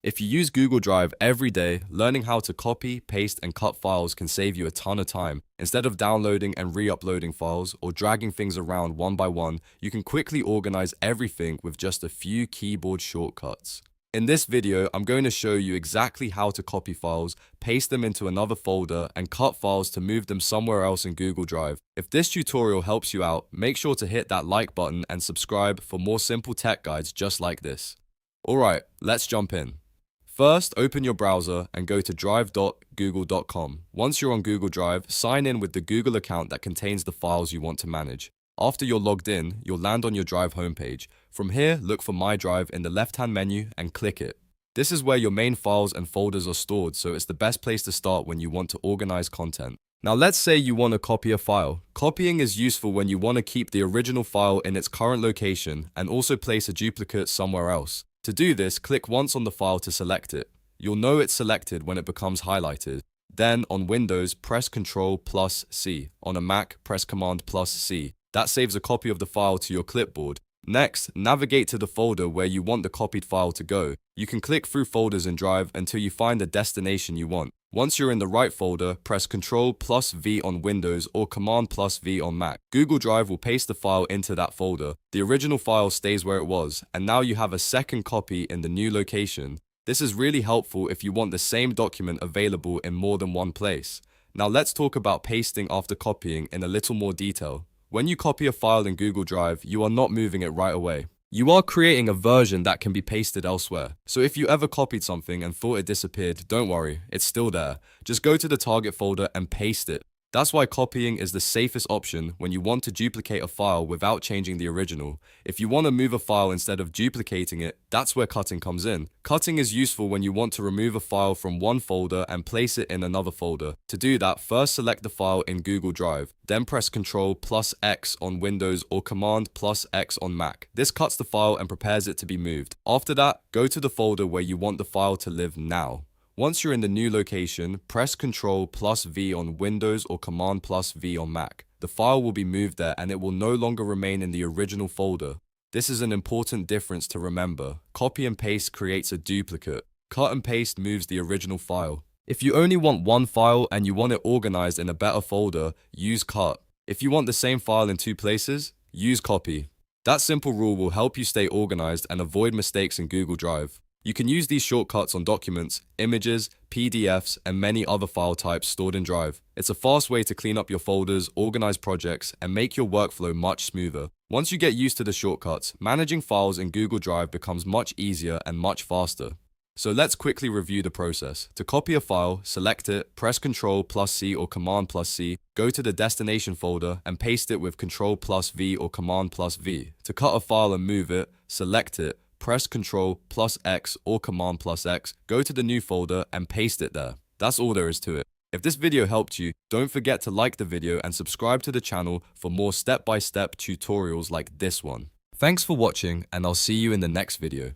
If you use Google Drive every day, learning how to copy, paste, and cut files can save you a ton of time. Instead of downloading and re-uploading files or dragging things around one by one, you can quickly organize everything with just a few keyboard shortcuts. In this video, I'm going to show you exactly how to copy files, paste them into another folder, and cut files to move them somewhere else in Google Drive. If this tutorial helps you out, make sure to hit that like button and subscribe for more simple tech guides just like this. Alright, let's jump in. First, open your browser and go to drive.google.com. Once you're on Google Drive, sign in with the Google account that contains the files you want to manage. After you're logged in, you'll land on your Drive homepage. From here, look for My Drive in the left-hand menu and click it. This is where your main files and folders are stored, so it's the best place to start when you want to organize content. Now let's say you want to copy a file. Copying is useful when you want to keep the original file in its current location and also place a duplicate somewhere else. To do this, click once on the file to select it. You'll know it's selected when it becomes highlighted. Then, on Windows, press Ctrl C. On a Mac, press Command C. That saves a copy of the file to your clipboard. Next, navigate to the folder where you want the copied file to go. You can click through folders in Drive until you find the destination you want. Once you're in the right folder, press Ctrl V on Windows or Command V on Mac. Google Drive will paste the file into that folder. The original file stays where it was, and now you have a second copy in the new location. This is really helpful if you want the same document available in more than one place. Now let's talk about pasting after copying in a little more detail. When you copy a file in Google Drive, you are not moving it right away. You are creating a version that can be pasted elsewhere. So if you ever copied something and thought it disappeared, don't worry, it's still there. Just go to the target folder and paste it. That's why copying is the safest option when you want to duplicate a file without changing the original. If you want to move a file instead of duplicating it, that's where cutting comes in. Cutting is useful when you want to remove a file from one folder and place it in another folder. To do that, first select the file in Google Drive, then press Ctrl X on Windows or Command X on Mac. This cuts the file and prepares it to be moved. After that, go to the folder where you want the file to live now. Once you're in the new location, press Ctrl V on Windows or Command V on Mac. The file will be moved there and it will no longer remain in the original folder. This is an important difference to remember. Copy and paste creates a duplicate. Cut and paste moves the original file. If you only want one file and you want it organized in a better folder, use cut. If you want the same file in two places, use copy. That simple rule will help you stay organized and avoid mistakes in Google Drive. You can use these shortcuts on documents, images, PDFs, and many other file types stored in Drive. It's a fast way to clean up your folders, organize projects, and make your workflow much smoother. Once you get used to the shortcuts, managing files in Google Drive becomes much easier and much faster. So let's quickly review the process. To copy a file, select it, press Ctrl C or Command C, go to the destination folder, and paste it with Ctrl V or Command V. To cut a file and move it, select it, press Ctrl X or Command X, go to the new folder and paste it there. That's all there is to it. If this video helped you, don't forget to like the video and subscribe to the channel for more step-by-step tutorials like this one. Thanks for watching, and I'll see you in the next video.